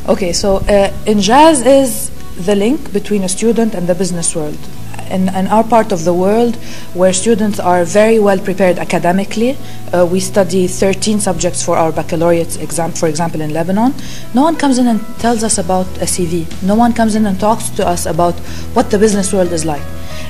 Okay, so Injaz is the link between a student and the business world. In our part of the world, where students are very well prepared academically, we study 13 subjects for our baccalaureate exam, for example, in Lebanon. No one comes in and tells us about a CV. No one comes in and talks to us about what the business world is like.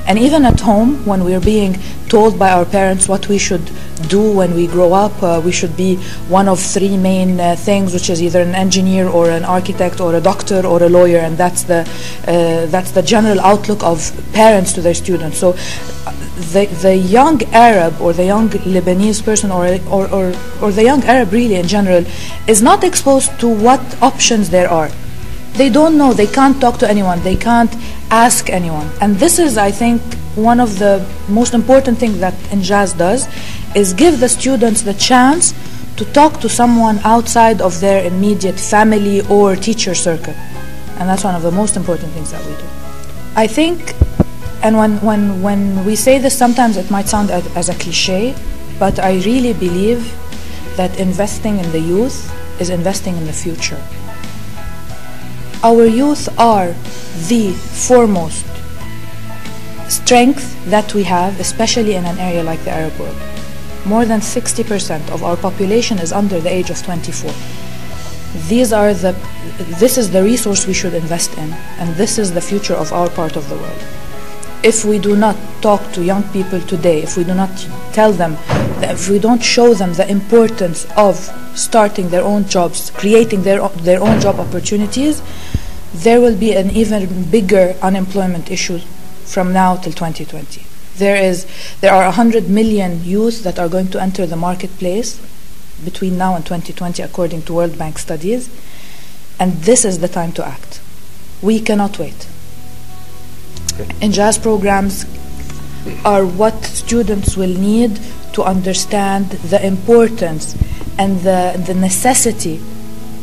And even at home, when we're being told by our parents what we should do when we grow up, we should be one of three main things, which is either an engineer or an architect or a doctor or a lawyer, and that's the general outlook of parents to their students. So the young Arab or the young Lebanese person or the young Arab really in general is not exposed to what options there are. They don't know, they can't talk to anyone, they can't ask anyone. And this is, I think, one of the most important things that Injaz does, is give the students the chance to talk to someone outside of their immediate family or teacher circle. And that's one of the most important things that we do. I think, and when we say this, sometimes it might sound as a cliche, but I really believe that investing in the youth is investing in the future. Our youth are the foremost strength that we have, especially in an area like the Arab world. More than 60% of our population is under the age of 24. This is the resource we should invest in, and this is the future of our part of the world. If we do not talk to young people today, if we do not tell them, if we don't show them the importance of starting their own jobs, creating their own job opportunities, there will be an even bigger unemployment issue from now till 2020. There are 100 million youth that are going to enter the marketplace between now and 2020, according to World Bank studies, and this is the time to act. We cannot wait. Injaz programs are what students will need to understand the importance and the necessity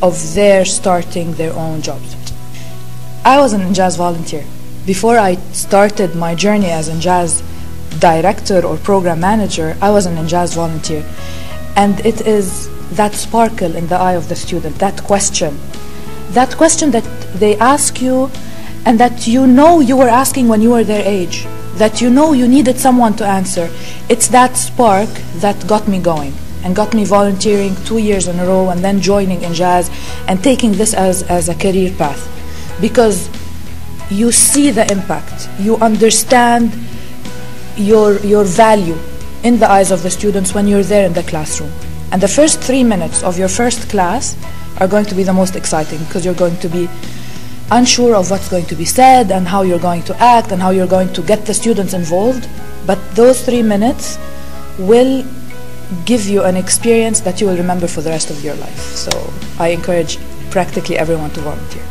of their starting their own jobs. I was an Injaz volunteer. Before I started my journey as Injaz director or program manager, I was an Injaz volunteer. And it is that sparkle in the eye of the student, that question that they ask you and that you know you were asking when you were their age, that you know you needed someone to answer. It's that spark that got me going and got me volunteering 2 years in a row and then joining Injaz and taking this as a career path. Because you see the impact, you understand your value in the eyes of the students when you're there in the classroom. And the first 3 minutes of your first class are going to be the most exciting, because you're going to be unsure of what's going to be said and how you're going to act and how you're going to get the students involved. But those 3 minutes will give you an experience that you will remember for the rest of your life. So I encourage practically everyone to volunteer.